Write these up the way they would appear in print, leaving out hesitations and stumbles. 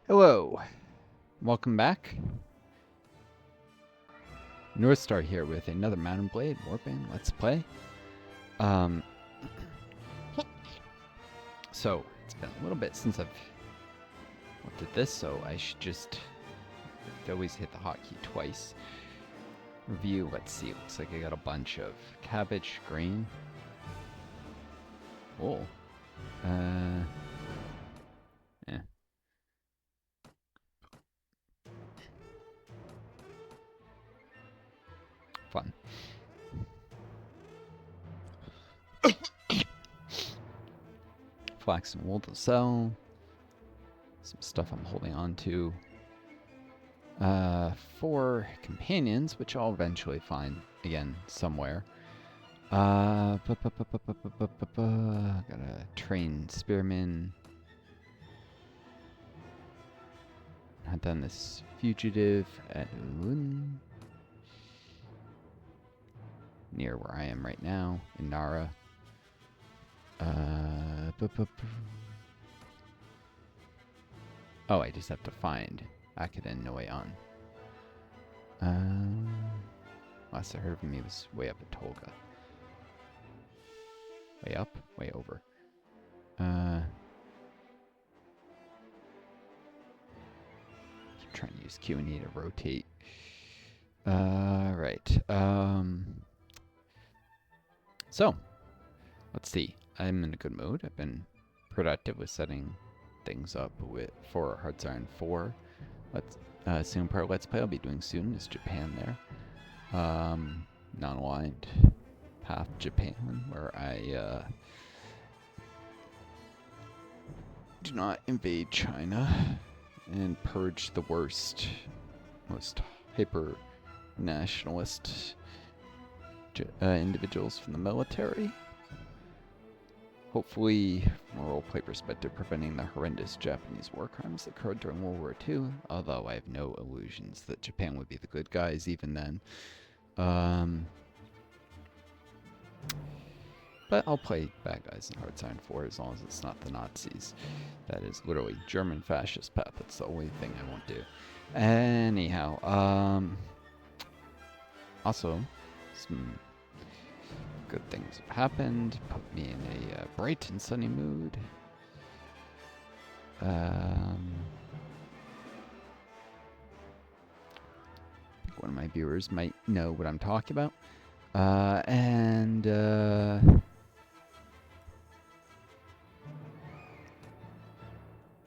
Hello, welcome back. Northstar here with another Mount and Blade Warband Let's Play. Um, so it's been a little bit since I've looked at this, so I should just always hit the hotkey twice. Review. Let's see. Looks like I got a bunch of cabbage, green. Oh, yeah. Fun. Flax and wool to sell. Some stuff I'm holding on to. 4 companions, which I'll eventually find again somewhere. Gotta train spearmen. I've done this fugitive at Ulun, near where I am right now, in Nara. Oh, I just have to find Akaden Noyan. Last I heard from me was way up at Tolga. Way up? Way over. Keep trying to use Q&E to rotate. Right. So, let's see. I'm in a good mood. I've been productive with setting things up for Hearts Iron 4. Soon part Let's Play I'll be doing soon is Japan there. Non-aligned path Japan, where I do not invade China and purge the worst, most hyper nationalist individuals from the military. Hopefully, from a roleplay perspective, preventing the horrendous Japanese war crimes that occurred during World War II, although I have no illusions that Japan would be the good guys even then. But I'll play bad guys in Hearts Iron 4 as long as it's not the Nazis. That is literally German fascist path. That's the only thing I won't do. Anyhow, also, some good things have happened. Put me in a bright and sunny mood. One of my viewers might know what I'm talking about.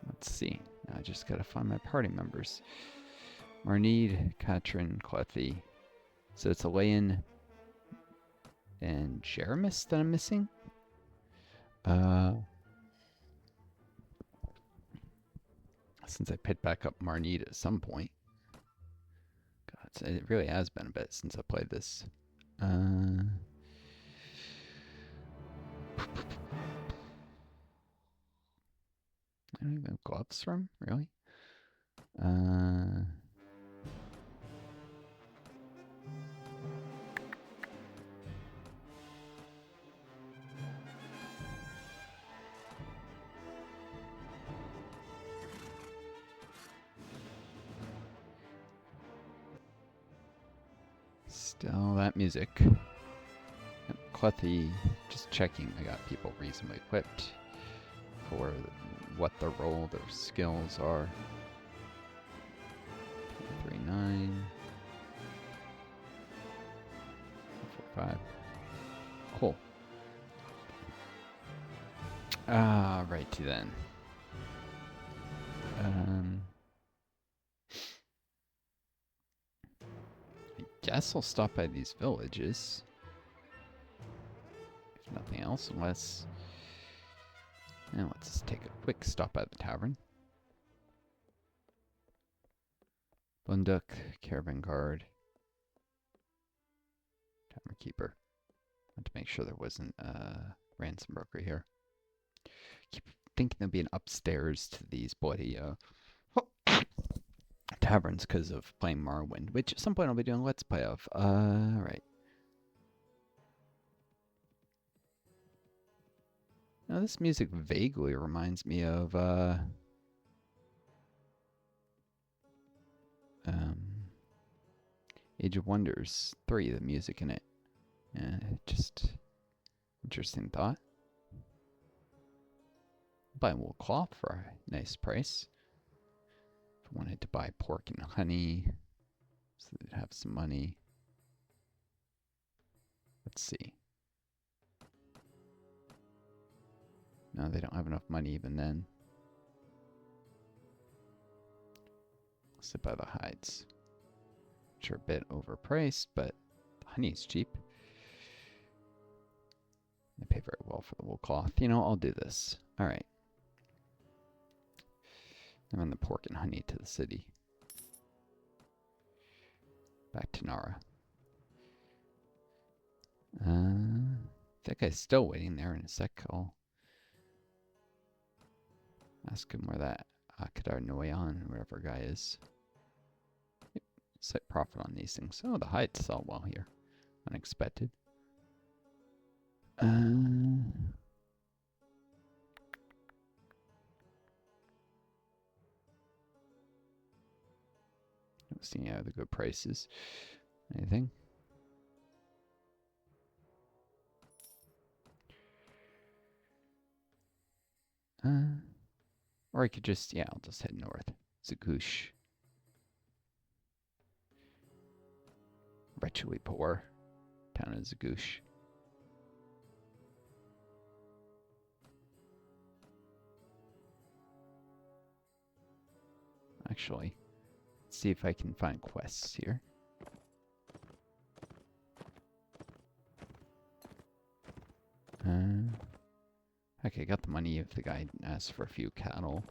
Let's see. Now I just gotta find my party members. Marnid, Katrin, Clethy. So it's Elaine and Jeremis that I'm missing. Since I picked back up Marnid at some point. God, it really has been a bit since I played this. I don't even have gloves for him, really? Still that music. Clethy, just checking I got people reasonably equipped for what their role, their skills are. 39. 45. Cool. Righty then. I guess I'll stop by these villages. If nothing else, unless... Now let's just take a quick stop by the tavern. Bunduk, Caravan Guard, Tavern Keeper. I had to make sure there wasn't a ransom broker here. Keep thinking there'd be an upstairs to these bloody taverns because of playing Morrowind, which at some point I'll be doing a Let's Play of. Right. Now this music vaguely reminds me of Age of Wonders 3, the music in it. Just interesting thought. Buy wool cloth for a nice price. If I wanted to buy pork and honey, so they'd have some money. Let's see. No, they don't have enough money even then. Let's buy the hides, which are a bit overpriced, but the honey is cheap. They pay very well for the wool cloth. You know, I'll do this. All right. I'm on the pork and honey to the city. Back to Nara. That guy's still waiting there. In a sec, I'll ask him where that Akadar Noyan, wherever guy is. Yep. Set profit on these things. Oh, the hides sell well here. Unexpected. Seeing out the good prices. Anything? Or I could just, yeah, I'll just head north. Zagoosh. Wretchedly poor town of Zagoosh. Actually, let's see if I can find quests here. Okay, got the money if the guy asks for a few cattle.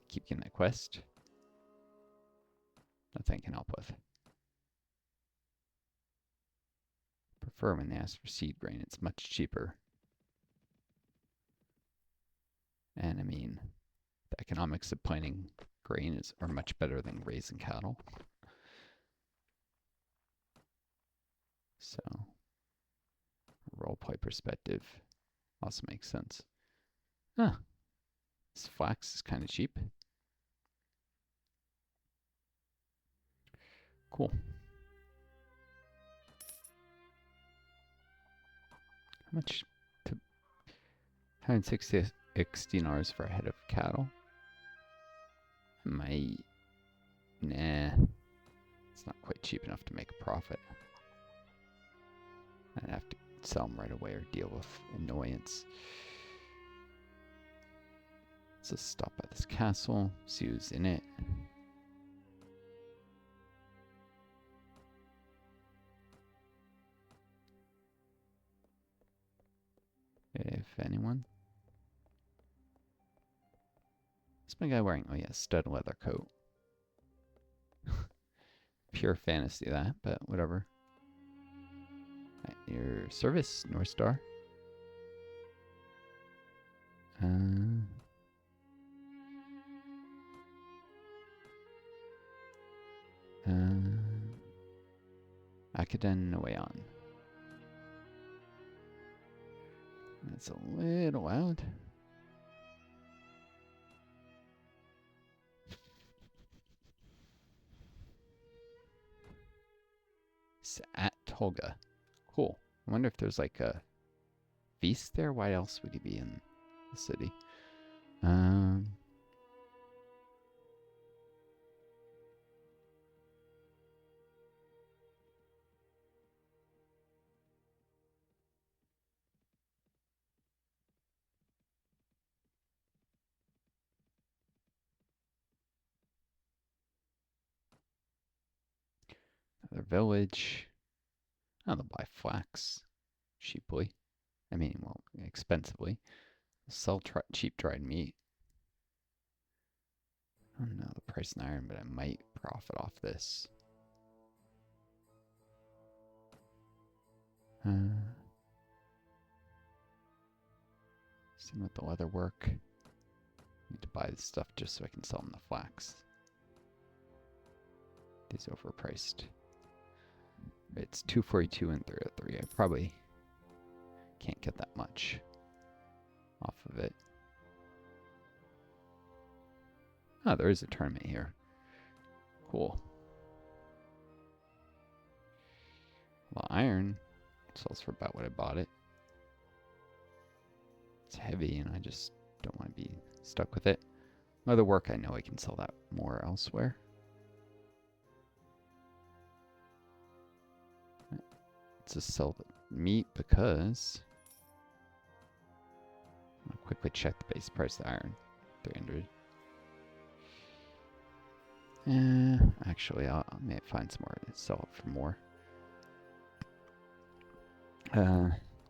Keep getting that quest. Nothing I can help with. Prefer when they ask for seed grain. It's much cheaper. And I mean, the economics of planting grain are much better than raising cattle. So, roleplay perspective also makes sense. This flax is kind of cheap. Cool. How much? 160 dinars for a head of cattle. Nah, it's not quite cheap enough to make a profit. I'd have to sell them right away or deal with annoyance. Let's just stop by this castle, see who's in it. If anyone. What's my guy wearing? Oh yeah, stud leather coat. Pure fantasy that, but whatever. At your service, Northstar. Akaden Noyan. That's a little loud. It's at Tolga. Cool. I wonder if there's like a feast there. Why else would he be in the city? Another village. Oh, they'll buy flax cheaply. I mean, well, expensively. Sell cheap dried meat. I don't know the price in iron, but I might profit off this. See what the leather work. Need to buy this stuff just so I can sell them the flax. These overpriced. It's 242 and 303. I probably can't get that much off of it. Oh, there is a tournament here. Cool. Well, iron sells for about what I bought it. It's heavy, and I just don't want to be stuck with it. Other work, I know I can sell that more elsewhere. Let's just sell the meat because I'll quickly check the base price of the iron. 300. Actually, I may find some more to sell it for more.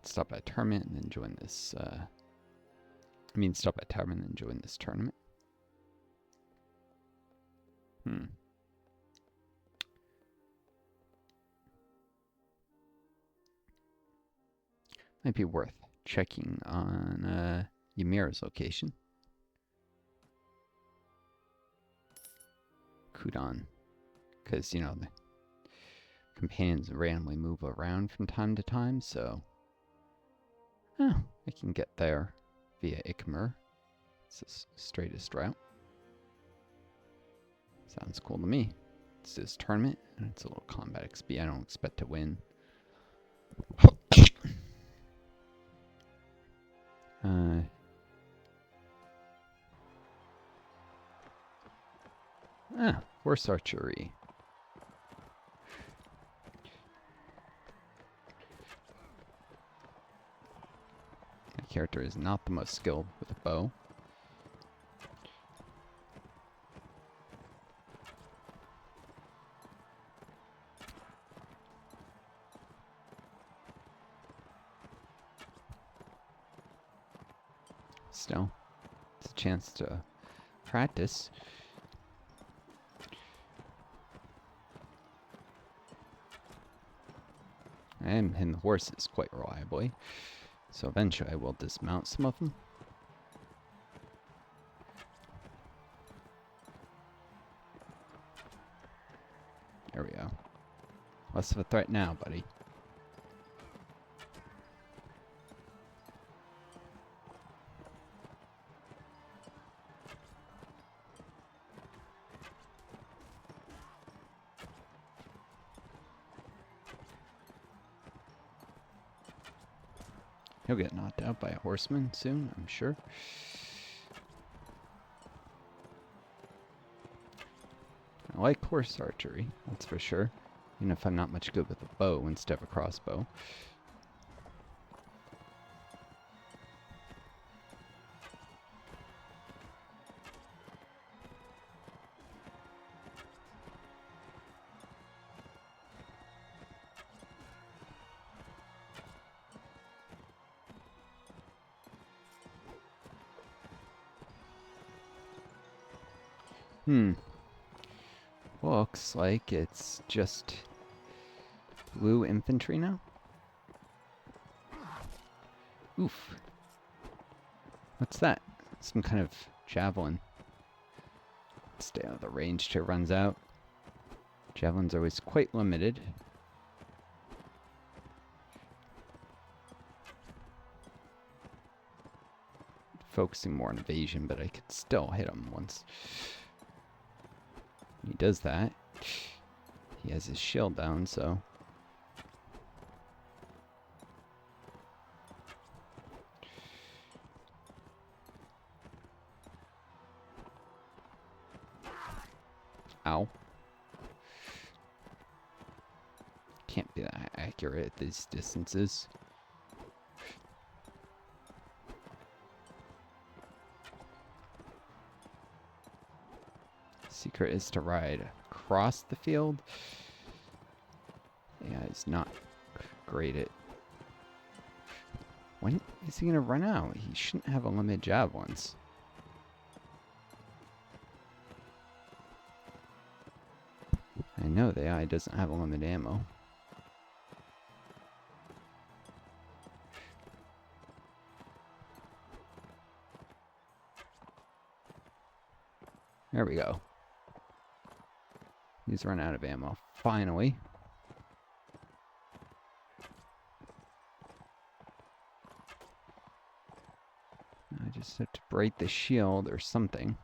Stop at tournament and then join this. Stop at tournament and then join this tournament. Might be worth checking on Ymira's location. Kudan. Because, you know, the companions randomly move around from time to time, so I can get there via Ymira. It's the straightest route. Sounds cool to me. It's this tournament, and it's a little combat XP. I don't expect to win. Horse archery. My character is not the most skilled with a bow. Still, it's a chance to practice. I am hitting the horses quite reliably, so eventually I will dismount some of them. There we go. Less of a threat now, buddy. He'll get knocked out by a horseman soon, I'm sure. I like horse archery, that's for sure. Even if I'm not much good with a bow instead of a crossbow. Looks like it's just blue infantry now. Oof. What's that? Some kind of javelin. Stay out of the range till it runs out. Javelins are always quite limited. Focusing more on evasion, but I could still hit him once. When he does that, he has his shield down, so ow. Can't be that accurate at these distances. Secret is to ride across the field. Yeah, he's not great at... When is he gonna run out? He shouldn't have unlimited javelins. I know the AI doesn't have unlimited ammo. There we go. He's run out of ammo. Finally. I just have to break the shield or something.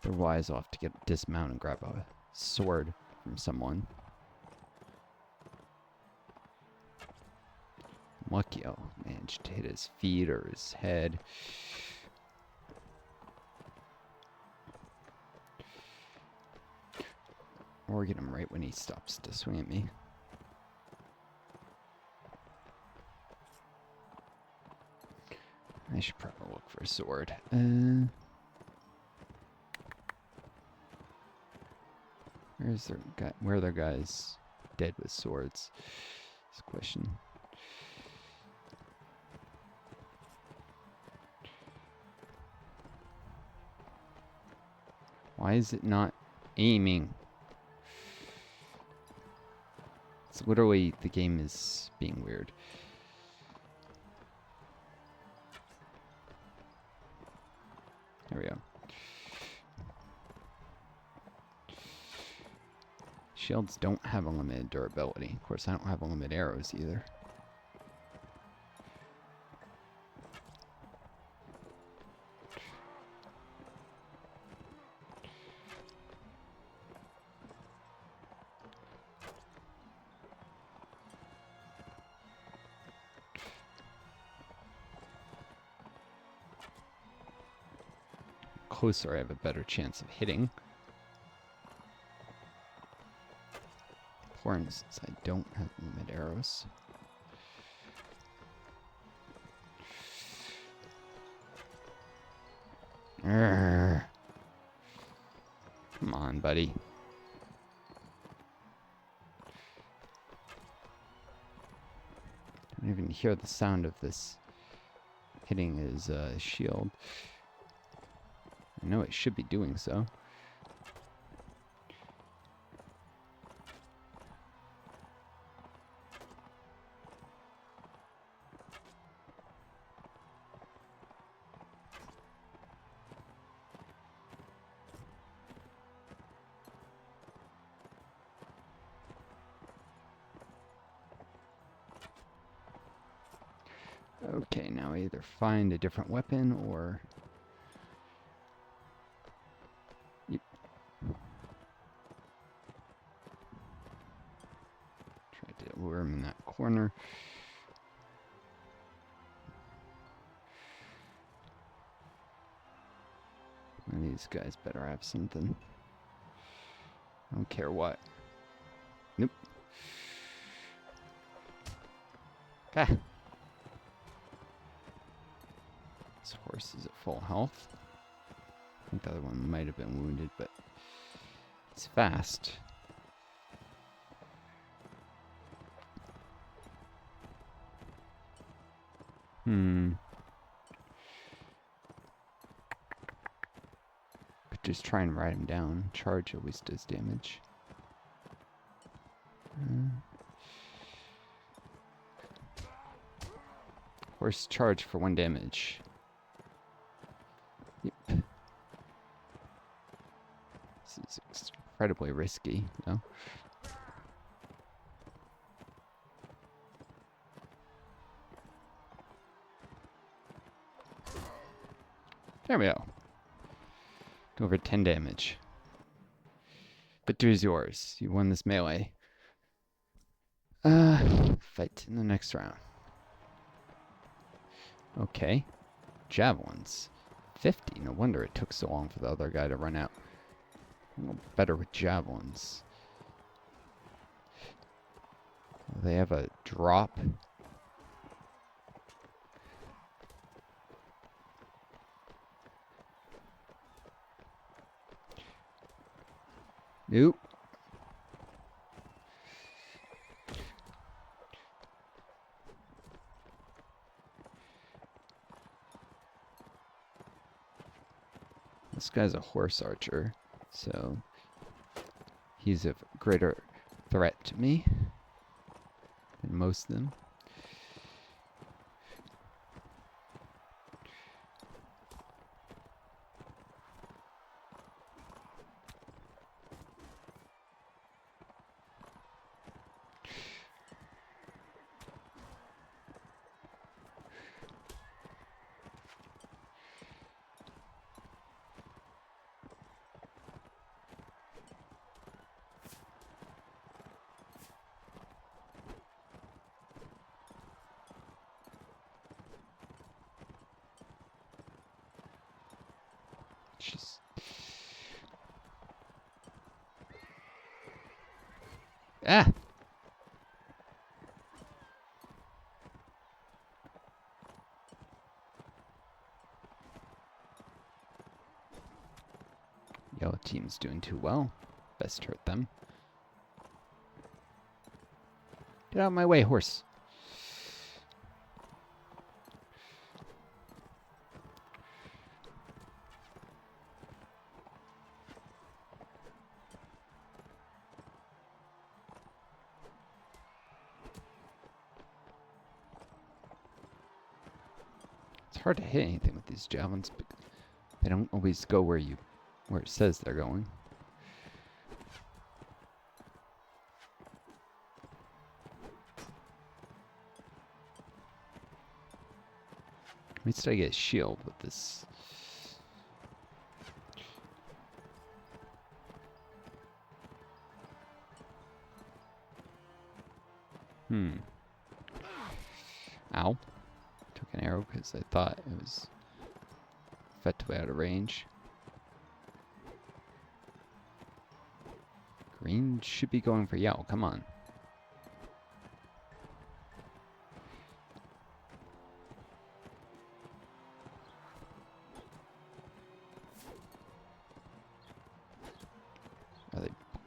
Otherwise, I'll have to dismount and grab a sword from someone. Lucky I'll manage to hit his feet or his head. Or get him right when he stops to swing at me. I should probably look for a sword. Where are their guys dead with swords? This question. Why is it not aiming? It's literally, the game is being weird. There we go. Shields don't have unlimited durability. Of course, I don't have unlimited arrows either. Closer, I have a better chance of hitting. For instance, I don't have unlimited arrows. Urgh. Come on, buddy. I don't even hear the sound of this hitting his shield. I know it should be doing so. Okay, now I either find a different weapon or... Yep. Try to lure him in that corner. One of these guys better have something. I don't care what. Nope. Ah. This horse is at full health. I think the other one might have been wounded, but it's fast. Could just try and ride him down. Charge always does damage. Horse charge for 1 damage. Yep. This is incredibly risky, though. There we go. Over 10 damage. Victory's yours. You won this melee. Fight in the next round. Okay. Javelins. 50. No wonder it took so long for the other guy to run out. A little better with javelins. They have a drop. Nope. This guy's a horse archer, so he's a greater threat to me than most of them. She's... Ah! Yellow team's doing too well. Best hurt them. Get out of my way, horse. It's hard to hit anything with these javelins, but they don't always go where it says they're going. At least I get a shield with this. Ow. Took an arrow because I thought it was effectively out of range. Green should be going for yellow. Come on.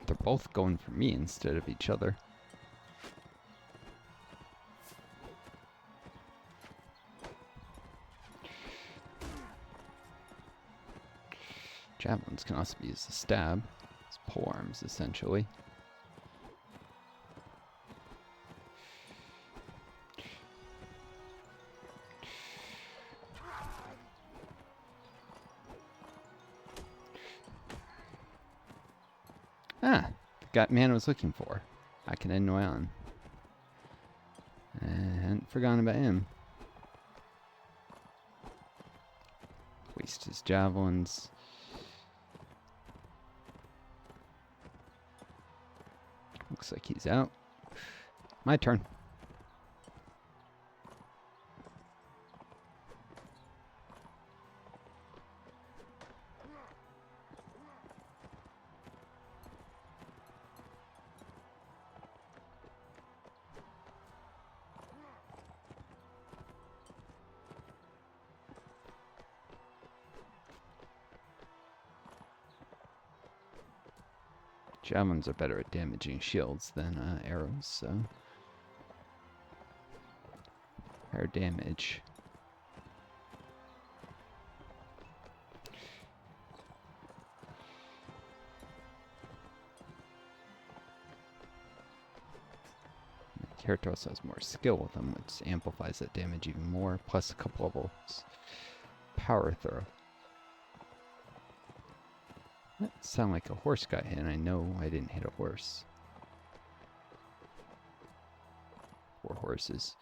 They're both going for me instead of each other. Javelins can also be used to stab. It's pole arms, essentially. Ah! Got man I was looking for. I can end on. I hadn't forgotten about him. Waste his javelins. Looks like he's out. My turn. Javelins are better at damaging shields than arrows, so higher damage. My character also has more skill with them, which amplifies that damage even more, plus a couple levels power throw. That sounded like a horse got hit, and I know I didn't hit a horse. Poor horses.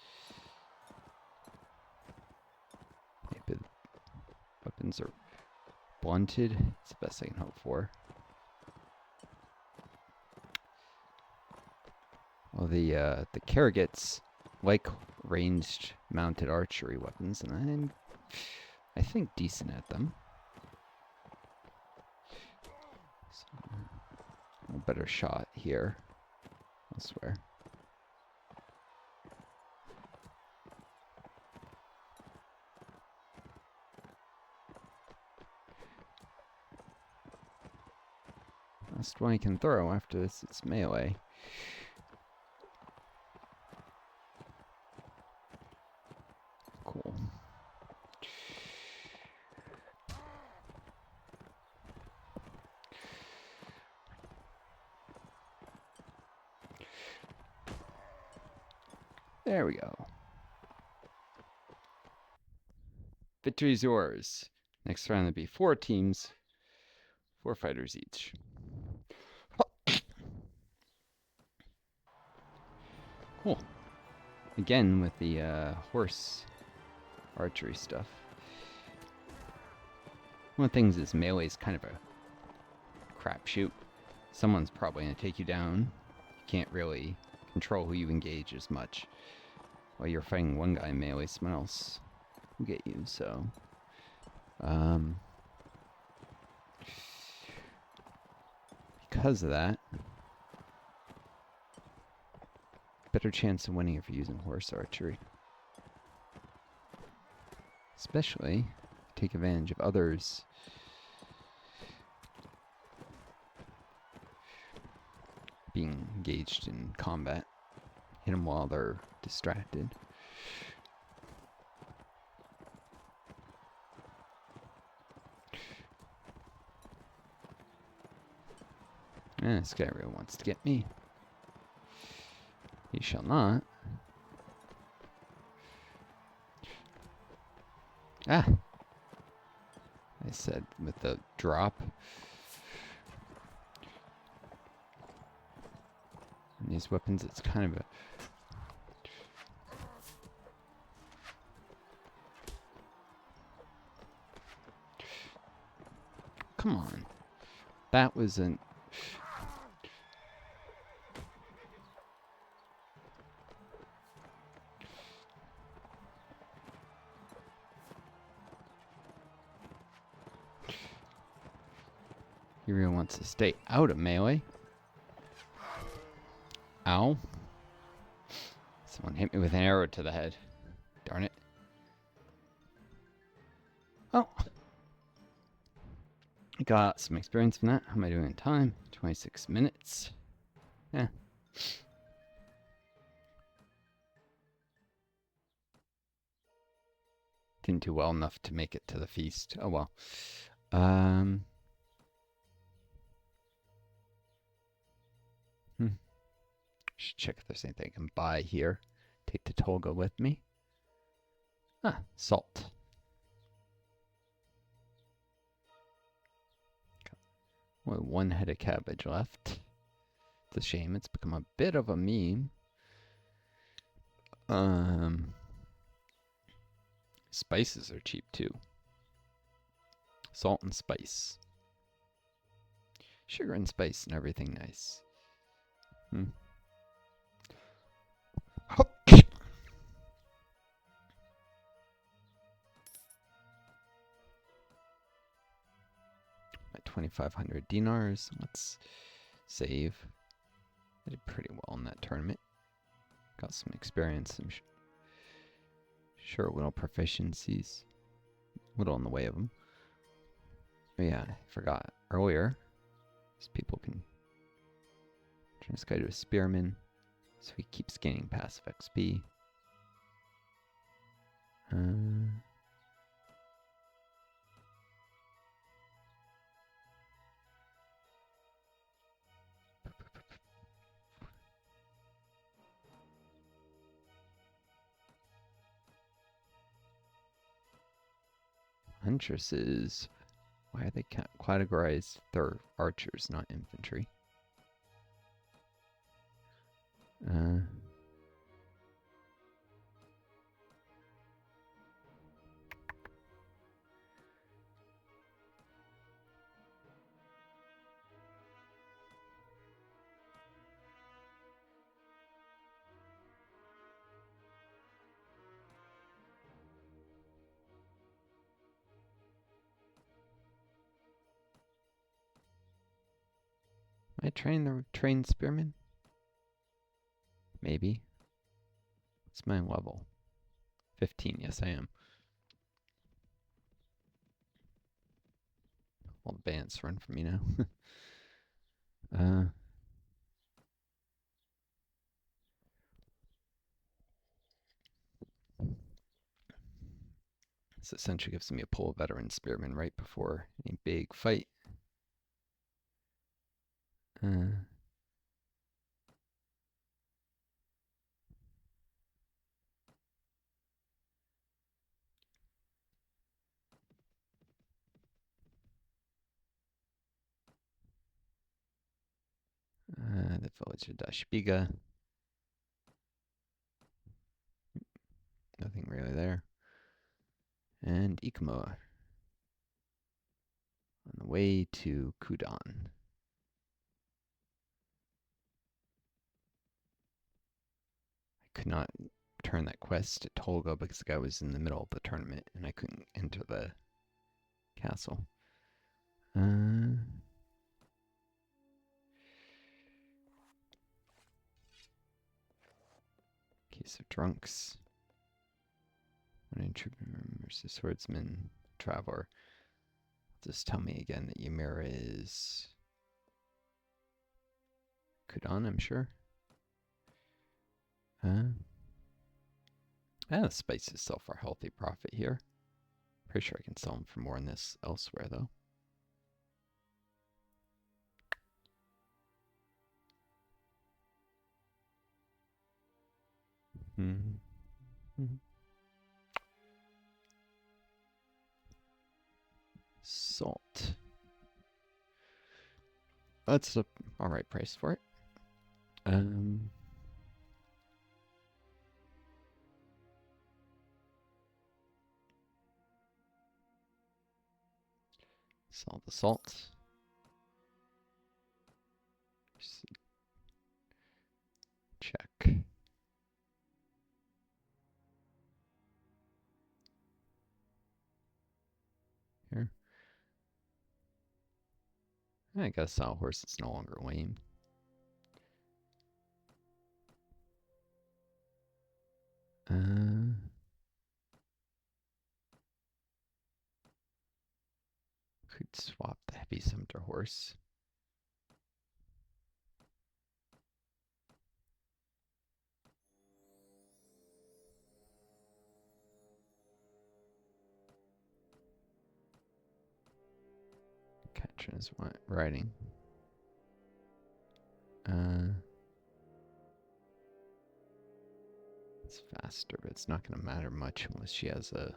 Maybe the weapons are blunted. It's the best I can hope for. Well, the Karagats like ranged mounted archery weapons, and I'm, I think, decent at them. A better shot here, elsewhere. Last one he can throw. After this, it's melee. Cool. There we go. Victory is yours. Next round, there'll be 4 teams, 4 fighters each. Cool. Again with the horse archery stuff. One of the things is melee is kind of a crapshoot. Someone's probably going to take you down. You can't really control who you engage as much. While you're fighting one guy in melee, someone else will get you, so... because of that, better chance of winning if you're using horse archery. Especially, take advantage of others being engaged in combat. Hit them while they're distracted. This guy really wants to get me. He shall not. Ah! I said with the drop. And these weapons, it's kind of a... Come on. That wasn't... He really wants to stay out of melee. Ow. Someone hit me with an arrow to the head. Darn it. Oh. Got some experience from that. How am I doing in time? 26 minutes. Yeah. Didn't do well enough to make it to the feast. Oh well. Should check if there's anything I can buy here. Take the Tolga with me. Ah, salt. Only one head of cabbage left. It's a shame. It's become a bit of a meme. Spices are cheap too. Salt and spice. Sugar and spice and everything nice. My 2,500 dinars. Let's save. I did pretty well in that tournament. Got some experience, some sure little proficiencies. Little in the way of them. Oh yeah, I forgot earlier. These people can turn this guy to a spearman, so he keeps gaining passive XP. Huntresses. Why are they categorized? They're archers, not infantry. Am I trying to train spearmen? Maybe. What's my level? 15, yes I am. All the bandits run from me now. This essentially gives me a pull veteran spearman right before any big fight. The village of Dashbiga. Nothing really there. And Ikmo. On the way to Kudan. I could not turn that quest to Tolga because the guy was in the middle of the tournament and I couldn't enter the castle. Base of Drunks. When a trooper remembers the swordsman, traveler. Just tell me again that Ymira is Kudan, I'm sure. The spices sell for a healthy profit here. Pretty sure I can sell them for more than this elsewhere, though. Salt. That's the alright price for it. Sell the salt. Check. Here. I gotta sell a horse that's no longer lame. Could swap the heavy sumpter horse. Catching is riding. It's faster, but it's not going to matter much unless she has a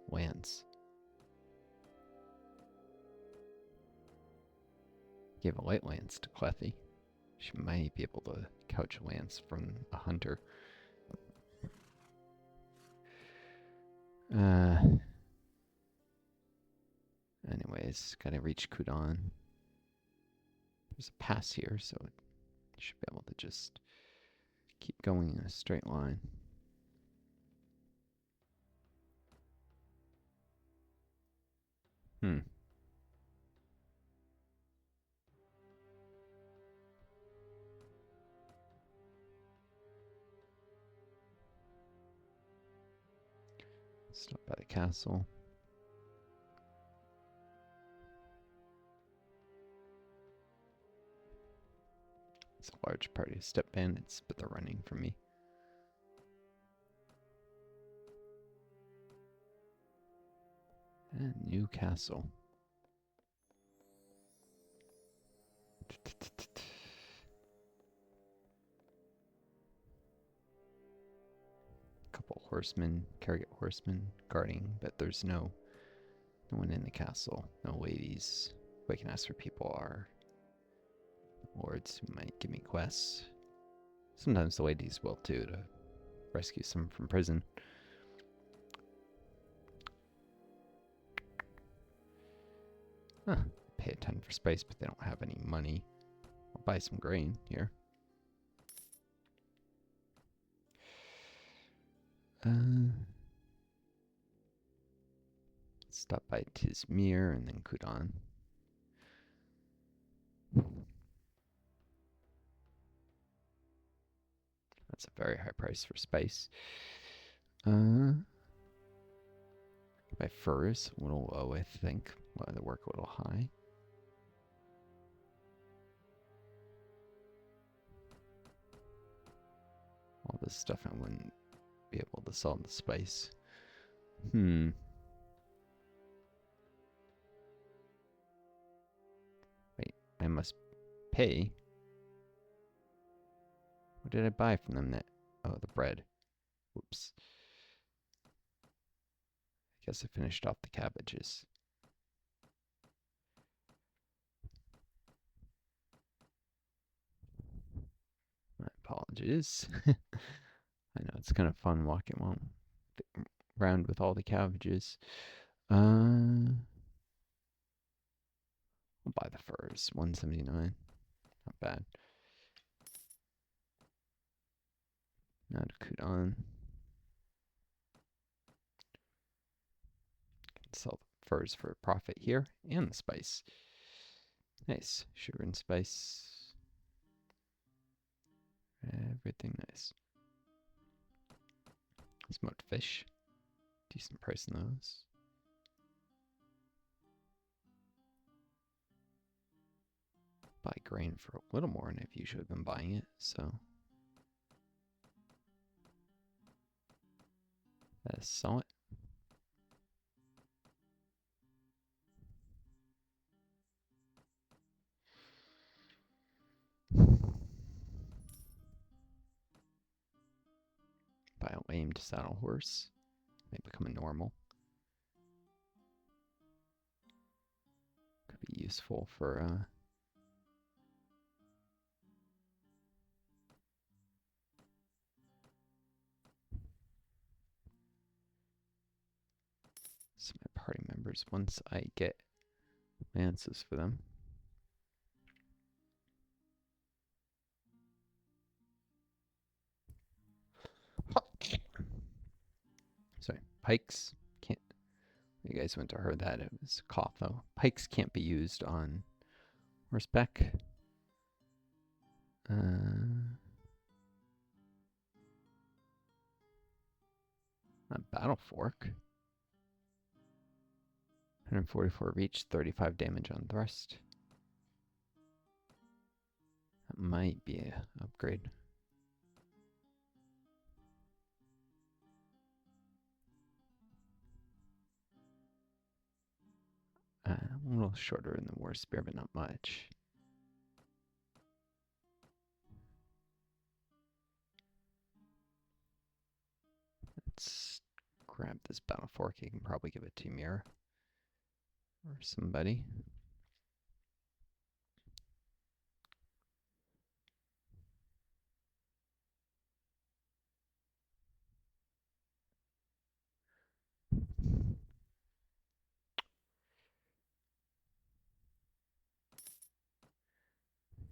lance. Give a light lance to Clethy. She might be able to couch a lance from a hunter. Anyways, gotta reach Kudan. There's a pass here, so it should be able to just keep going in a straight line. Stop by the castle. It's a large party of step bandits, but they're running from me. And new castle. Couple horsemen, chariot horsemen guarding, but there's no one in the castle. No ladies. What I can ask for people are lords who might give me quests. Sometimes the ladies will too, to rescue someone from prison. Pay a ton for spice, but they don't have any money. I'll buy some grain here. Stop by Tizmir and then Kudan. That's a very high price for spice. My furs, a little low, I think. Well, they work a little high. All this stuff I wouldn't be able to sell the spice. Wait, I must pay. What did I buy from them? Oh, the bread. Whoops. I guess I finished off the cabbages. My apologies. I know it's kind of fun walking around with all the cabbages. I'll buy the furs. 179. Not bad. Now to Kudan. Can sell the furs for a profit here and the spice. Nice. Sugar and spice. Everything nice. Smoked fish. Decent price on those. Buy grain for a little more than I've usually been buying it, so. Let's sell it. Buy a lamed saddle horse. May become a normal. Could be useful for some of my party members once I get lances for them. Sorry, pikes can't. You guys wouldn't have heard that. It was a cough though. Pikes can't be used on horseback. A battle fork. 144 reach, 35 damage on thrust. That might be an upgrade. A little shorter in the war spear, but not much. Let's grab this battle fork. You can probably give it to Ymira or somebody.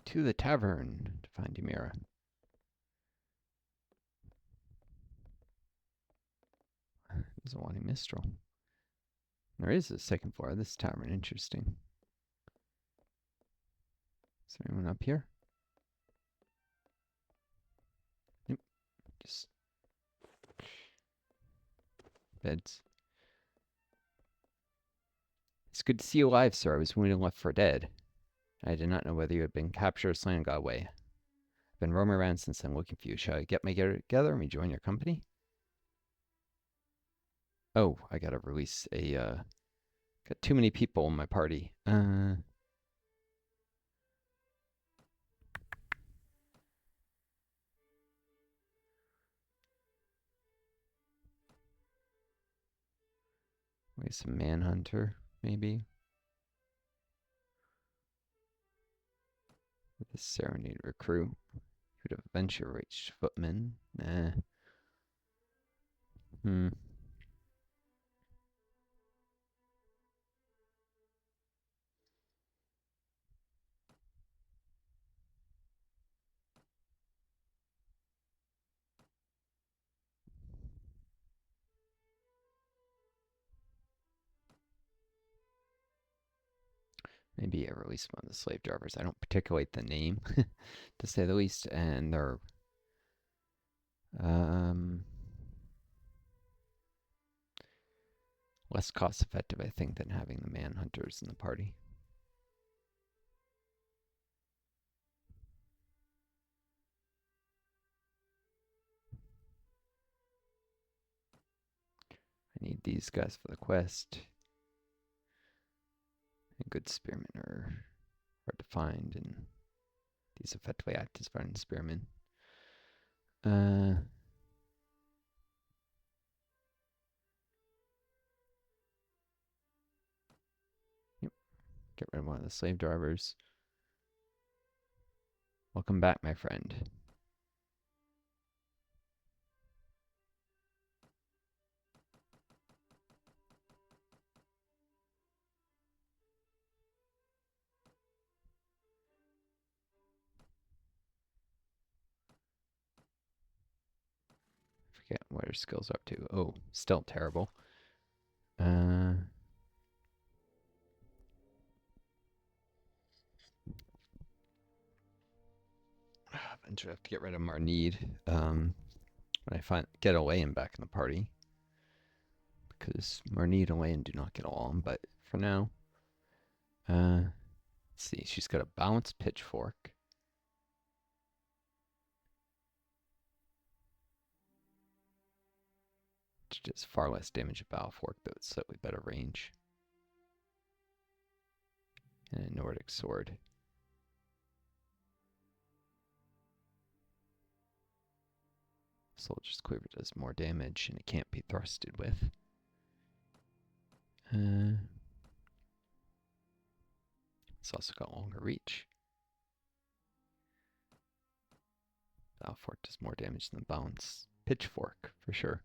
To the tavern to find Ymira. Doesn't want a Mistral. There is a second floor of this tavern. Interesting. Is there anyone up here? Nope. Just beds. It's good to see you alive, sir. I was wounded and left for dead. I did not know whether you had been captured or slain and got away. I've been roaming around since I'm looking for you. Shall I get my gear together and rejoin your company? Oh, I gotta release a, got too many people in my party. Maybe some Manhunter, maybe. With a Serenade recruit. Could have eventually reached Footman. Nah. Maybe I release one of the slave drivers. I don't particularly like the name, to say the least, and they're less cost effective, I think, than having the Manhunters in the party. I need these guys for the quest. A good spearmen are hard to find, and these effectively act as fighting spearmen. Yep. Get rid of one of the slave drivers. Welcome back, my friend. Forget what her skills are up to. Oh, still terrible. Eventually I have to get rid of Marneed. when I get Elaine back in the party. Because Marnie and Elaine do not get along, but for now, let's see, she's got a balanced pitchfork. Which does far less damage at battle fork, but it's slightly better range. And a Nordic sword. Soldier's Quiver does more damage, and it can't be thrusted with. It's also got longer reach. Battle fork does more damage than balance pitchfork, for sure.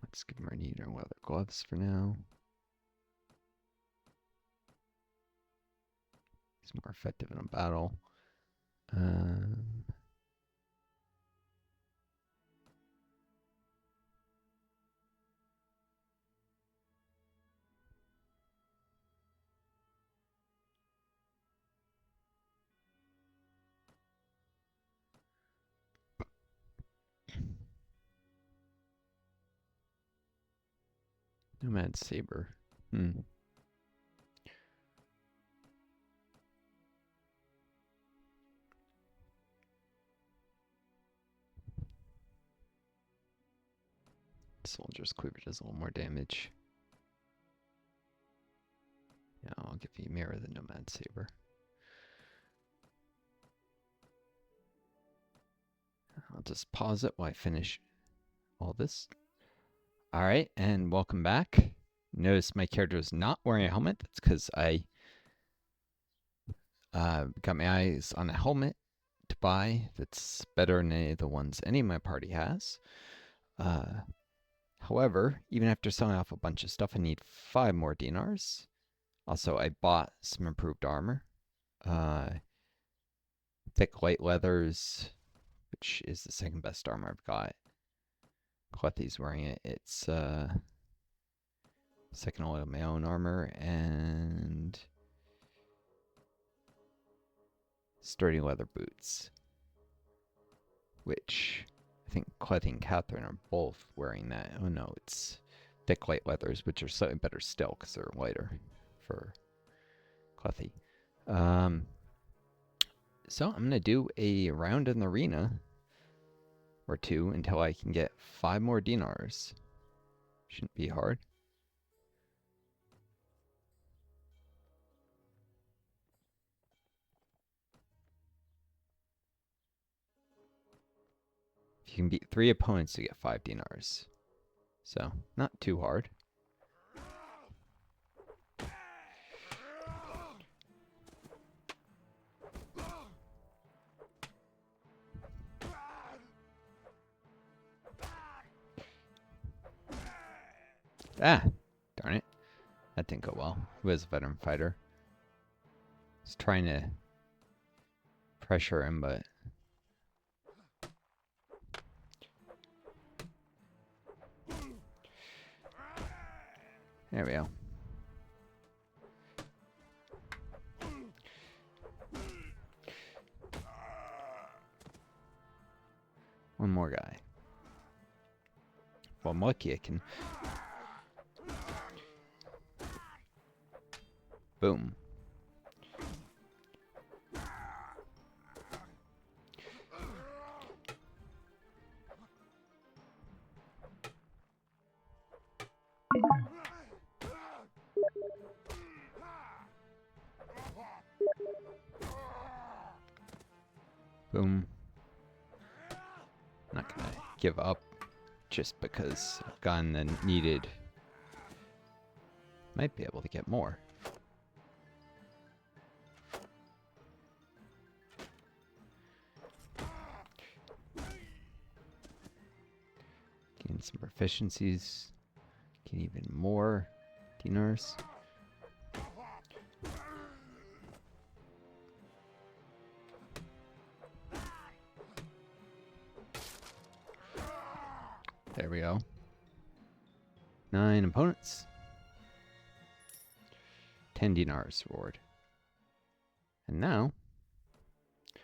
Let's give Marnie her leather gloves for now. He's more effective in a battle. Nomad Saber. Soldier's Quiver does a little more damage. Yeah, I'll give Ymira the Nomad Saber. I'll just pause it while I finish all this. Alright, and welcome back. Notice my character is not wearing a helmet. That's because I got my eyes on a helmet to buy that's better than any of the ones any of my party has. However, even after selling off a bunch of stuff, I need 5 more dinars. Also, I bought some improved armor. Thick light leathers, which is the second best armor I've got. Clethy's wearing it. It's second only to my own armor, and sturdy leather boots, which I think Clethy and Catherine are both wearing that. Oh no, it's thick light leathers, which are slightly better still because they're lighter for Clethy. So I'm going to do a round in the arena or 2 until I can get 5 more dinars. Shouldn't be hard. You can beat 3 opponents to get 5 dinars. So, not too hard. Ah! Darn it. That didn't go well. He was a veteran fighter. He's trying to pressure him, but... There we go. One more guy. Well, I'm lucky I can... Boom. Boom. Not gonna give up just because I've gotten the needed. Might be able to get more. Gain some proficiencies. Gain even more dinars. There There we go. 9 opponents. 10 dinars reward. And now, I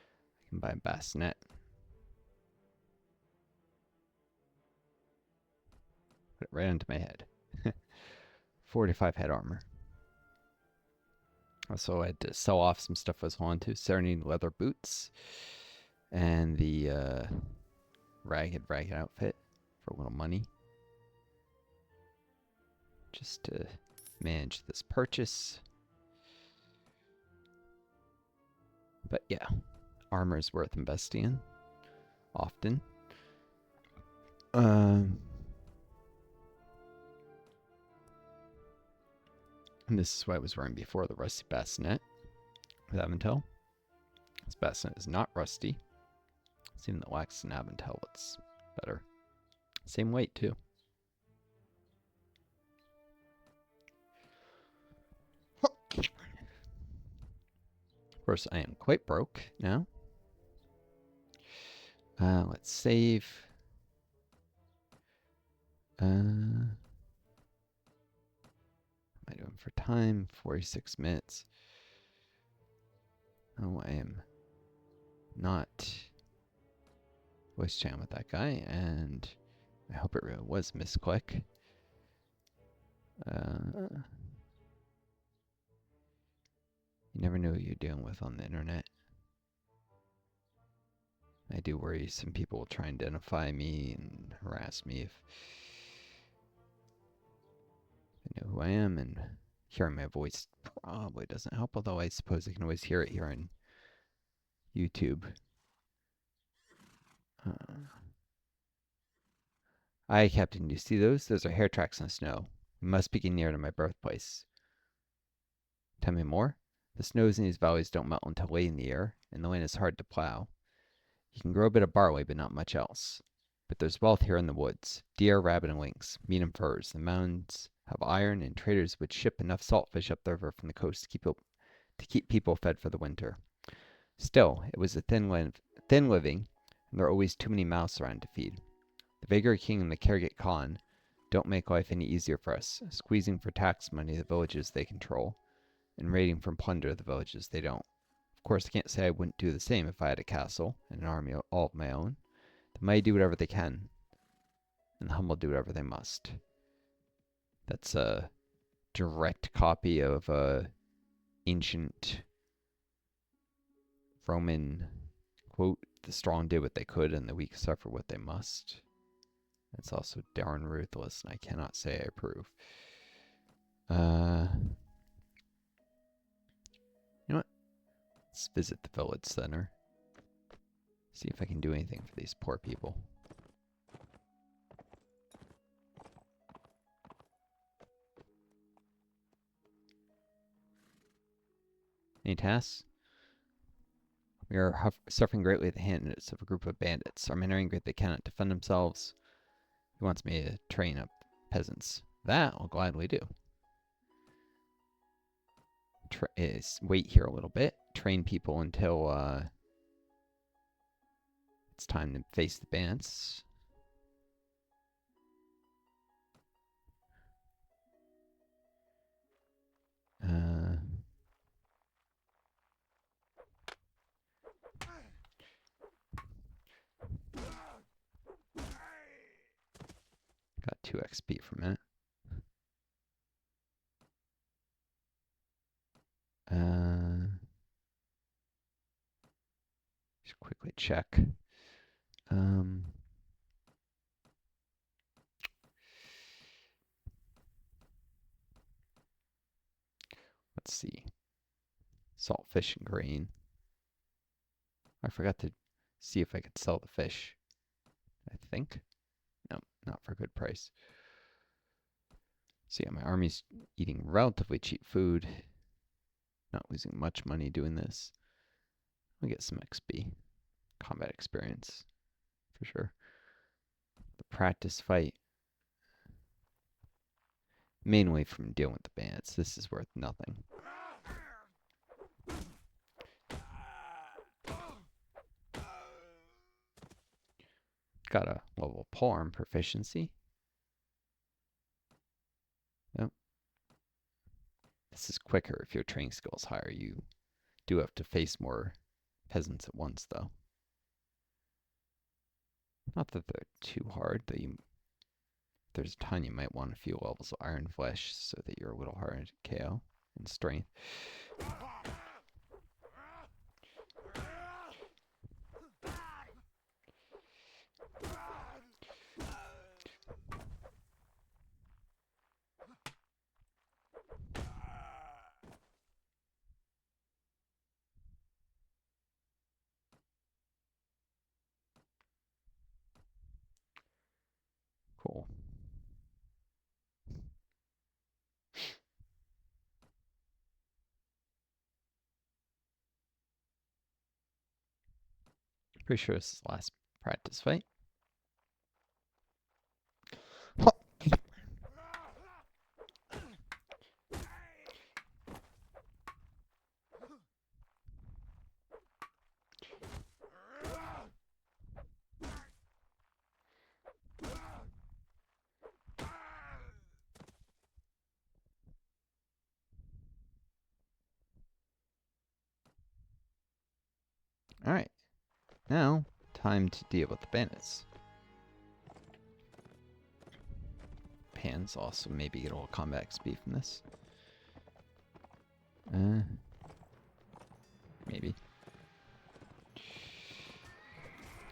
can buy a bassinet. Put it right into my head. 45 head armor. Also, I had to sell off some stuff I was holding to. Serenity leather boots. And the ragged outfit for a little money. Just to manage this purchase. But yeah, armor is worth investing in. Often. And this is what I was wearing before, the rusty bassinet with Aventel. This bassinet is not rusty. It's even the wax and Aventel, it's better. Same weight too. Of course, I am quite broke now. Let's save. What am I doing for time? 46 minutes. Oh, I am not voice chatting with that guy, and I hope it really was misclick. You never know who you're dealing with on the internet. I do worry some people will try and identify me and harass me if they know who I am, and hearing my voice probably doesn't help, although I suppose I can always hear it here on YouTube. Aye, Captain, do you see those? Those are hair tracks in the snow. We must be getting near to my birthplace. Tell me more? The snows in these valleys don't melt until late in the year, and the land is hard to plow. You can grow a bit of barley, but not much else. But there's wealth here in the woods. Deer, rabbit, and lynx, meat and furs. The mountains have iron, and traders would ship enough saltfish up the river from the coast to keep people fed for the winter. Still, it was a thin living, and there are always too many mouths around to feed. The Vagrant King and the Kargit Khan don't make life any easier for us, squeezing for tax money the villages they control, and raiding for plunder the villages they don't. Of course, I can't say I wouldn't do the same if I had a castle and an army all of my own. The mighty do whatever they can, and the humble do whatever they must. That's a direct copy of a ancient Roman quote, the strong did what they could and the weak suffer what they must. It's also darn ruthless, and I cannot say I approve. You know what? Let's visit the village center. See if I can do anything for these poor people. Any tasks? We are suffering greatly at the hands of a group of bandits. Our men are angry they cannot defend themselves. He wants me to train up peasants. That I'll gladly do. Wait here a little bit. Train people until it's time to face the bandits. Got 2 XP from it. Just quickly check. Let's see. Salt, fish, and grain. I forgot to see if I could sell the fish. I think. No, not for a good price. So yeah, my army's eating relatively cheap food. Not losing much money doing this. I'll get some XP. Combat experience. For sure. The practice fight. Mainly from dealing with the bandits. This is worth nothing. got a level polearm proficiency. Nope. This is quicker if your training skill is higher. You do have to face more peasants at once, though. Not that they're too hard. There's a ton you might want a few levels of Iron Flesh so that you're a little harder to KO in strength. Cool. Pretty sure this is the last practice fight. Alright. Now, time to deal with the bandits. Pans also maybe get a little combat XP from this. Maybe.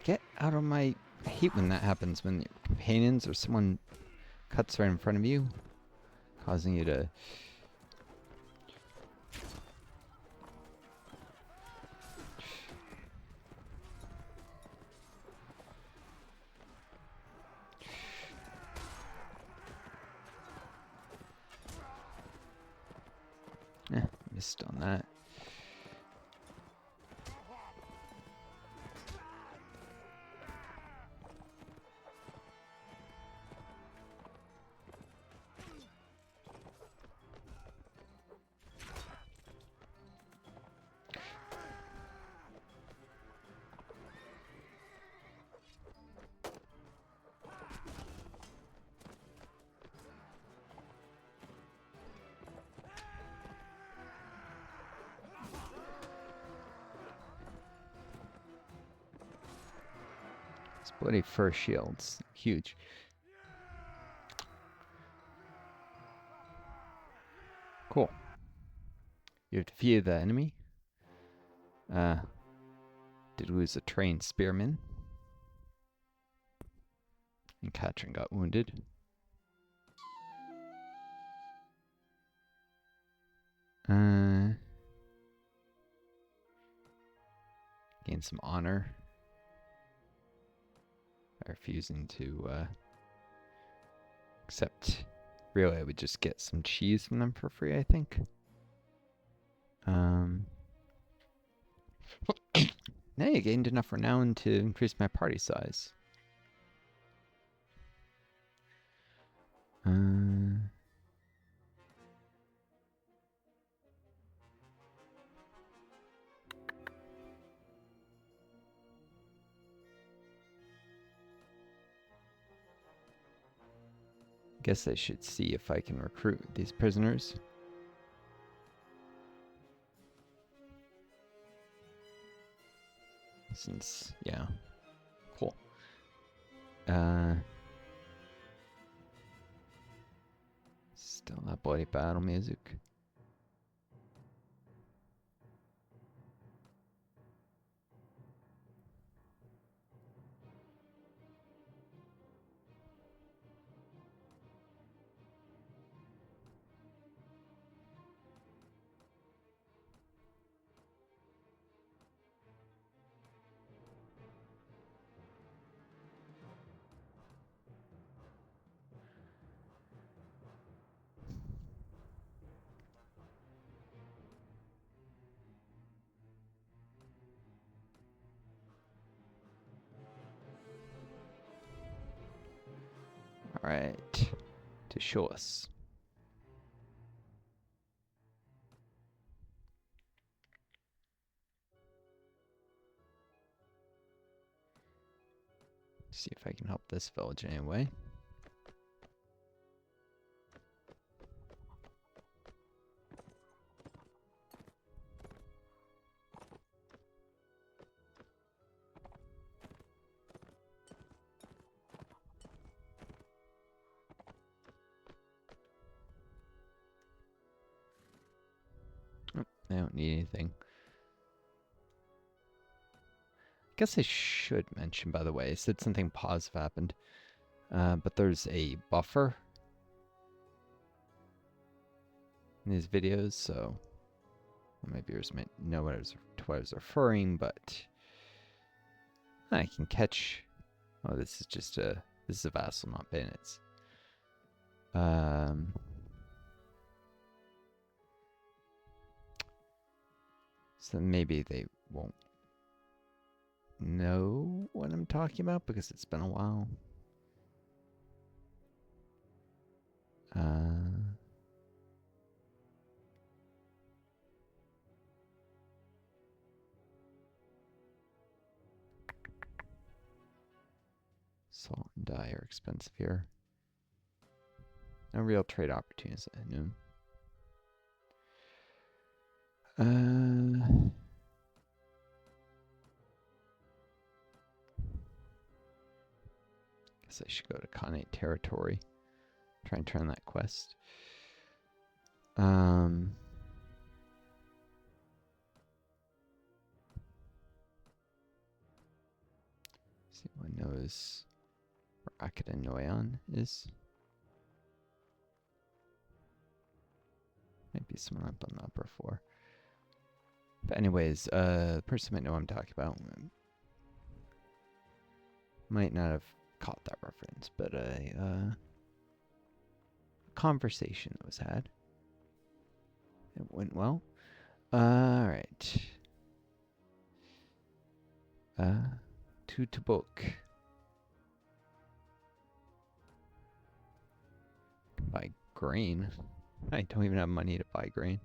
Get out of my... I hate when that happens, when your companions or someone cuts right in front of you, causing you to... Missed on that. Bloody fur shields. Huge. Cool. You've defeated the enemy. Did lose a trained spearman. And Katrin got wounded. Gained some honor. Refusing to accept. Really, I would just get some cheese from them for free, I think. Now you gained enough renown to increase my party size. Guess I should see if I can recruit these prisoners. Since, yeah. Cool. Still that bloody battle music. Alright. To show us. See if I can help this village anyway. Oh, I don't need anything. I guess I should mention, by the way, I said something positive happened. But there's a buffer in these videos, so my viewers might know what I was referring, but I can catch. Oh, this is a vassal, not bandits. So maybe they won't know what I'm talking about because it's been a while. Salt and dye are expensive here. No real trade opportunities at noon. Guess I should go to Khanate territory. Try and turn that quest. See if anyone knows where Akadanoyan is. Might be someone up on the upper floor. But anyways, the person might know what I'm talking about. Might not have caught that reference, but a conversation that was had. It went well. Alright. To Tabuk. Buy grain. I don't even have money to buy grain.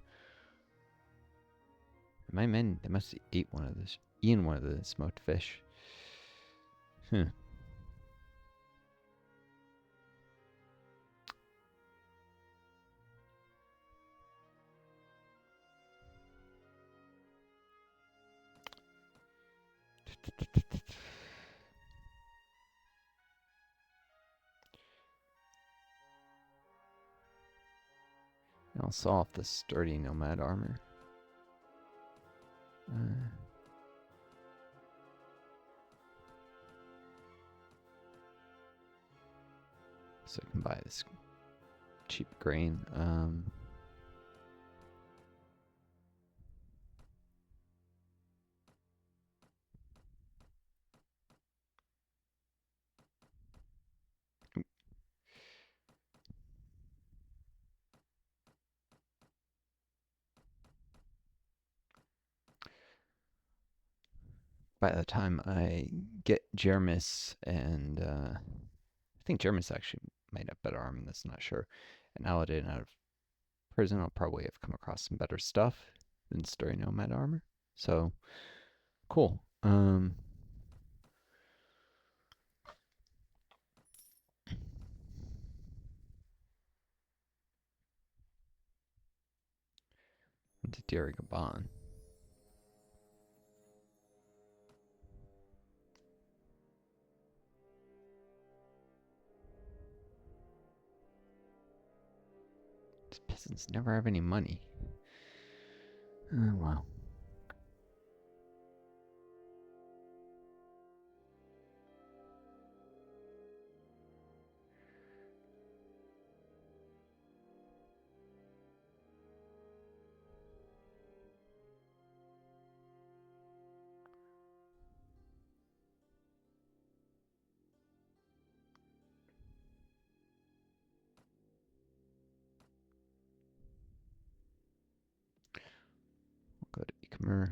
My men, they must have eaten one of the smoked fish. I'll saw off the sturdy nomad armor. So I can buy this cheap grain. By the time I get Jermis and I think Jermis actually might have better armor than this, not sure. And Aladdin out of prison, I'll probably have come across some better stuff than Sturdy Nomad armor. So, cool. Into Dirigaban. These peasants never have any money. Oh, wow. Go to Ymira.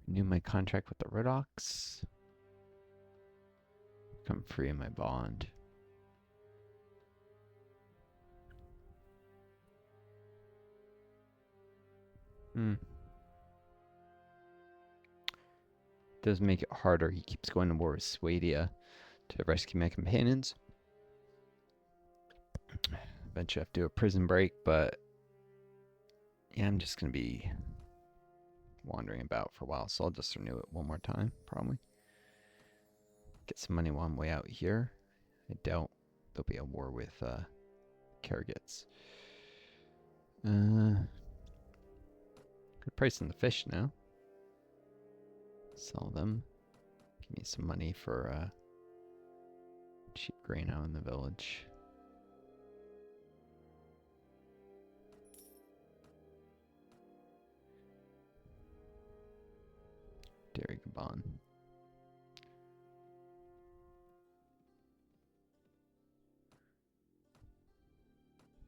Renew my contract with the Redox. Become free of my bond. does make it harder. He keeps going to war with Swadia to rescue my companions. Eventually I have to do a prison break, but yeah, I'm just going to be wandering about for a while, so I'll just renew it one more time, probably. Get some money while I'm way out here. I doubt there'll be a war with Karagits. Good price on the fish now. Sell them. Give me some money for cheap grain out in the village. Dairy Gabon.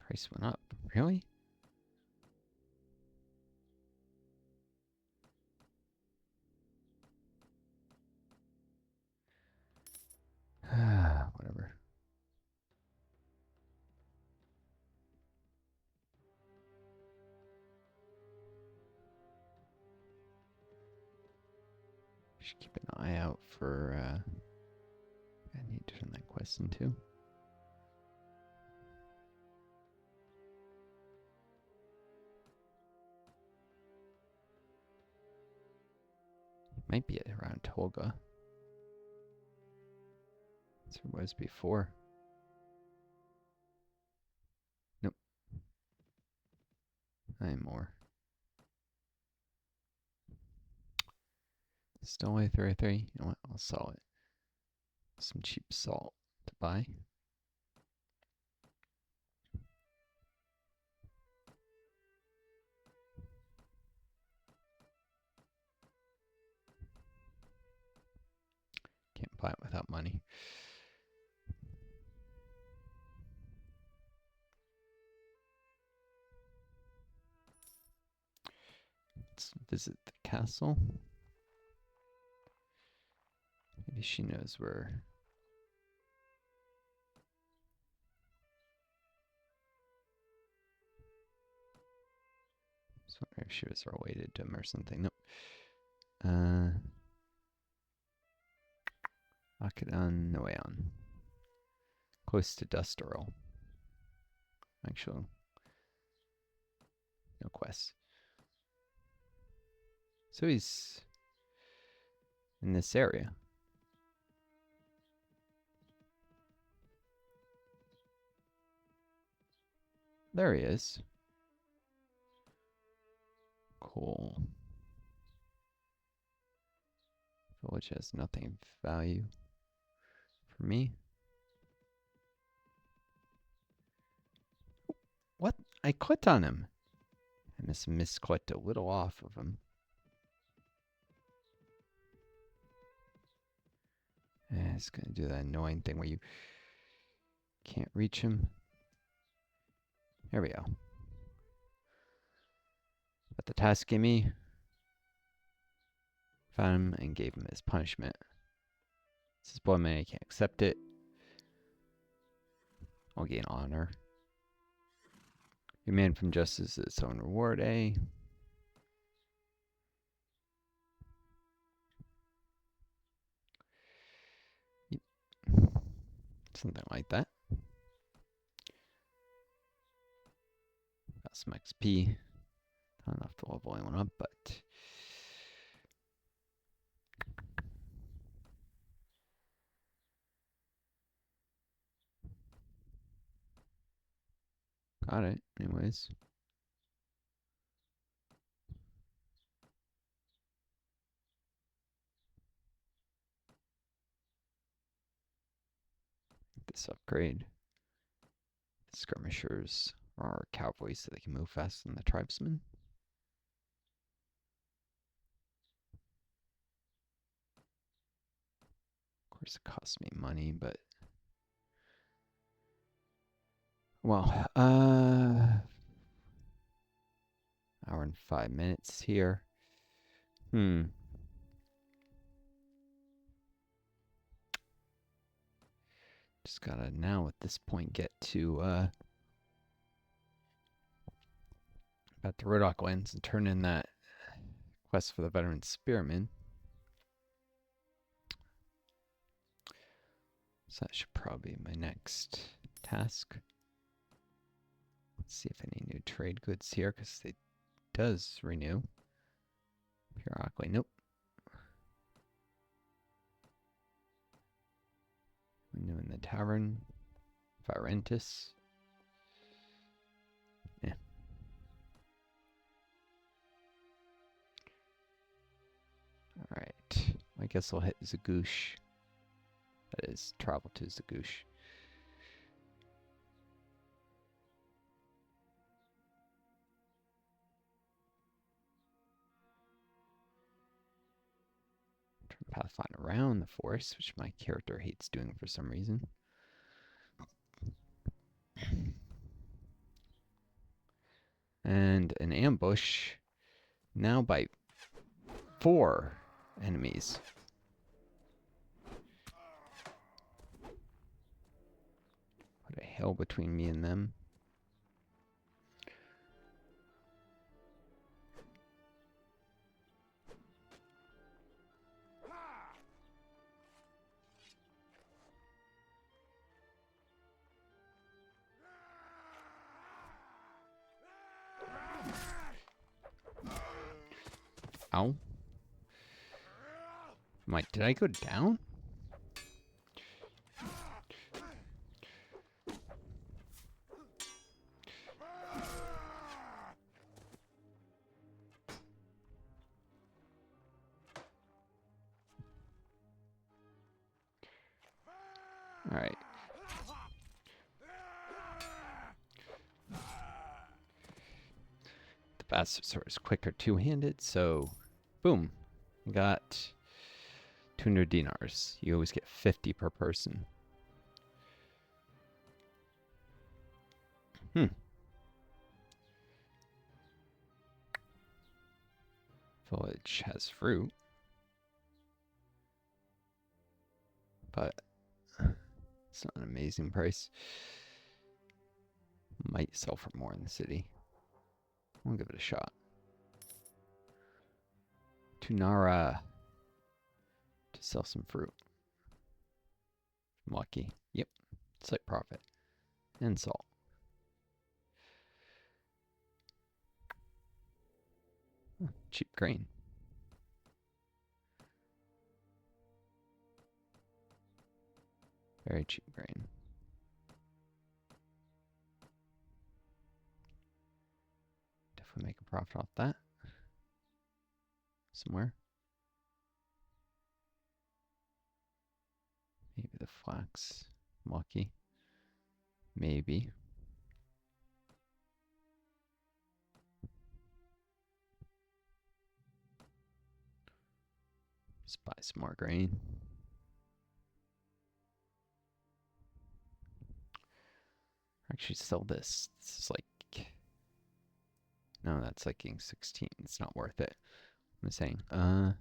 Price went up. Really? Whatever. Should keep an eye out for I need to turn that quest into. Might be around Tolga. That's where it was before. Nope. I'm more. Still away 33. You know what? I'll sell it. Some cheap salt to buy. Can't buy it without money. Let's visit the castle. Maybe she knows where. Just wondering if she was related to him or something. Nope. Lock it on the way on. Close to Dust Earl. Actually, no quests. So he's in this area. There he is. Cool. Village has nothing of value for me. What? I clicked on him. I misclicked a little off of him. It's going to do that annoying thing where you can't reach him. There we go. But the task gave me. Found him and gave him his punishment. This is boy man, I can't accept it. I'll gain honor. Your man from justice is its own reward, eh? Yep. Something like that. Got some XP. Not enough to level anyone up, but got it anyways. This upgrade. The skirmishers are cavalry, so they can move faster than the tribesmen. Of course, it costs me money, but well, hour and 5 minutes here. Just gotta now at this point get to about the Rodok lands and turn in that quest for the veteran spearman. So that should probably be my next task. Let's see if any new trade goods here, because it does renew. Periodically, nope. Renew in the tavern. Varentis. Yeah. Alright. I guess I'll hit Zagoosh. That is, travel to Zagoosh. Pathfind around the forest, which my character hates doing for some reason. And an ambush now by 4 enemies. What a hell between me and them. Ow. Did I go down? All right. The bastard sword is quicker two-handed, so boom. Got 200 dinars. You always get 50 per person. Village has fruit. But it's not an amazing price. Might sell for more in the city. I'll give it a shot. Tunara to sell some fruit. I'm lucky. Yep. Slight profit. And salt. Oh, cheap grain. Very cheap grain. Definitely make a profit off that. Somewhere. Maybe the flax. I'm lucky. Maybe. Just buy some more grain. Actually sell this. This is like... No, that's like King 16. It's not worth it. I'm saying, boom.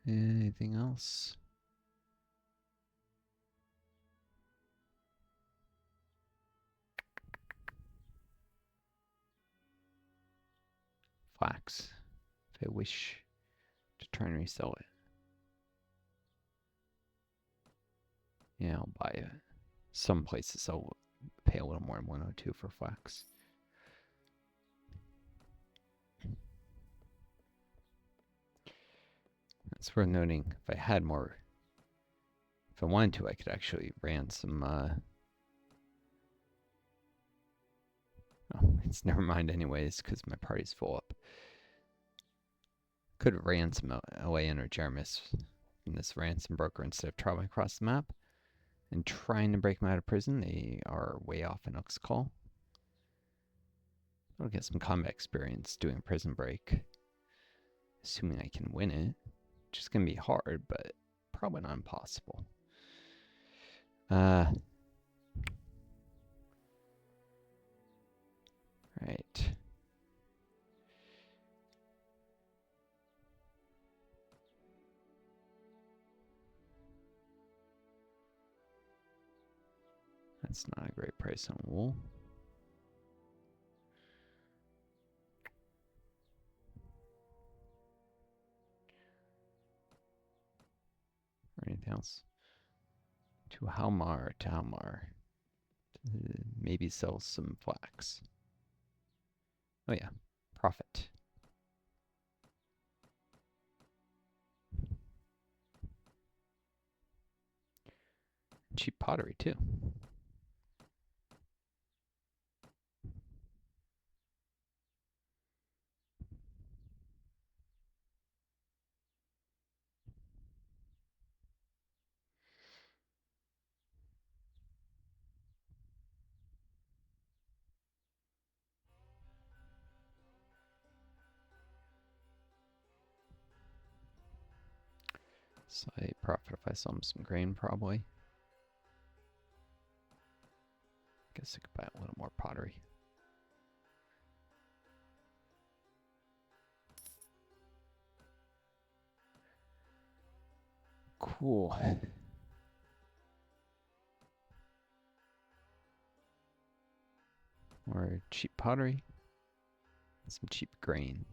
Anything else? Flax. If I wish to try and resell it. Yeah, I'll buy it. Some places I'll pay a little more than 102 for flax. It's worth noting, if I had more, if I wanted to, I could actually ransom, oh, it's never mind anyways, because my party's full up. Could ransom away Energermis from this ransom broker instead of traveling across the map and trying to break them out of prison. They are way off in Uxkhal. I'll get some combat experience doing prison break, assuming I can win it. which is going to be hard, but probably not impossible. Right. That's not a great price on wool. Or anything else? To Halmar. Maybe sell some flax. Oh yeah, profit. Cheap pottery too. So I profit if I sell them some grain, probably. Guess I could buy a little more pottery. Cool. More cheap pottery. And some cheap grain.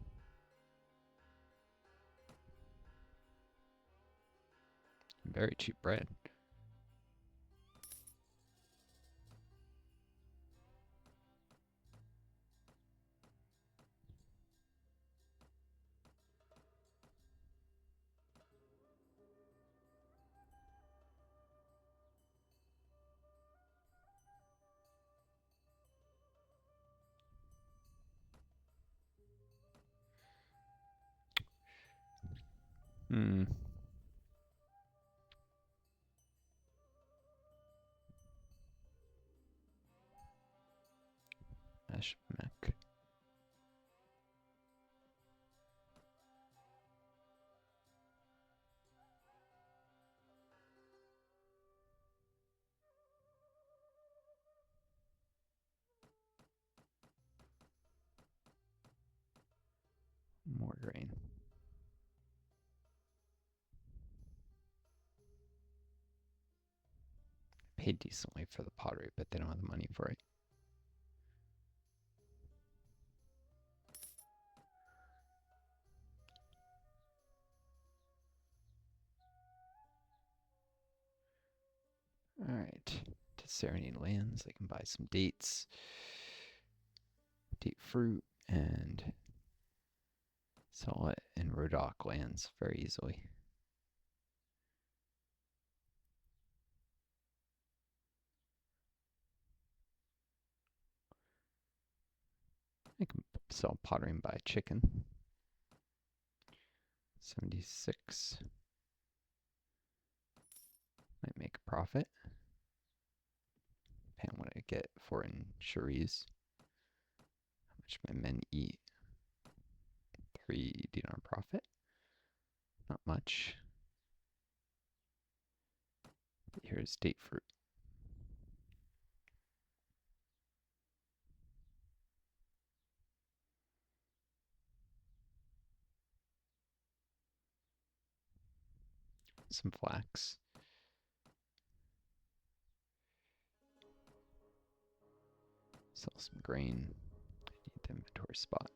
Very cheap bread. Hmm. Ashmek. More grain. Paid decently for the pottery, but they don't have the money for it. Alright. To Serenade Lands, I can buy some dates. Date fruit and sell it in Rodock lands very easily. I can sell pottery and buy chicken. 76. Might make a profit. Depending on what I get for in Cherise. How much my men eat. 3 dinar profit. Not much. But here's date fruit. Some flax. Sell some grain. I need the inventory spot.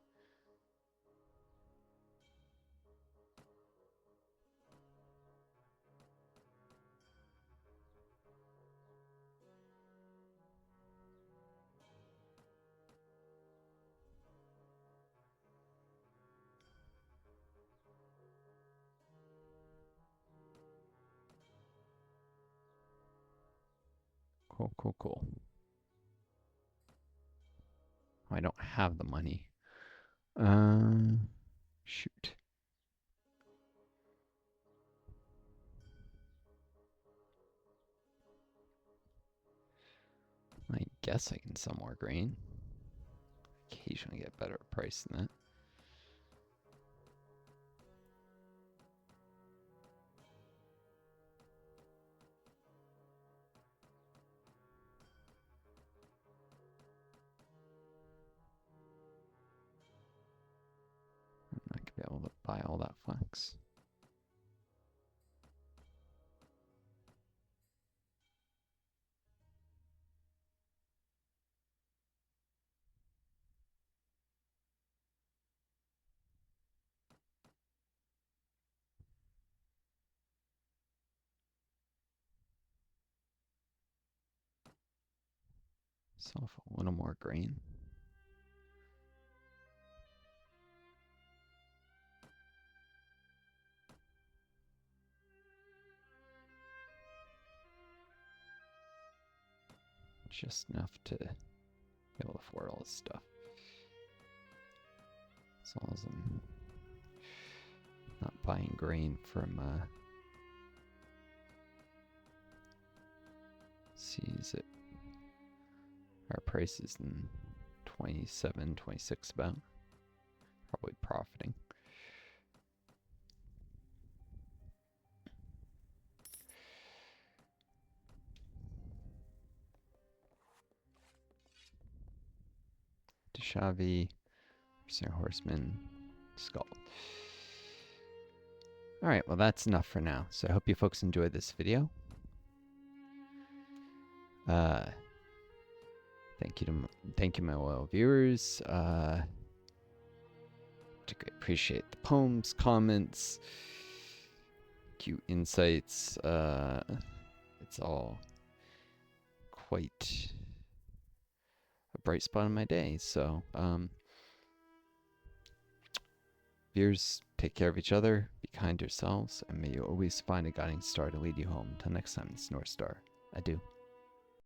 Cool. Oh, I don't have the money. Shoot. I guess I can sell more grain. Occasionally get a better price than that. buy all that flax. Sell off a little more grain. Just enough to be able to afford all this stuff. As long as I'm not buying grain from sees it. Our price is in 27, 26 about. Probably profiting. Deshavi, Sir Horseman, Skull. Alright, well that's enough for now. So I hope you folks enjoyed this video. Thank you my loyal viewers. Appreciate the poems, comments, cute insights. It's all quite a bright spot in my day. So, viewers, take care of each other, be kind to yourselves, and may you always find a guiding star to lead you home. Until next time, it's Northstar. Adieu.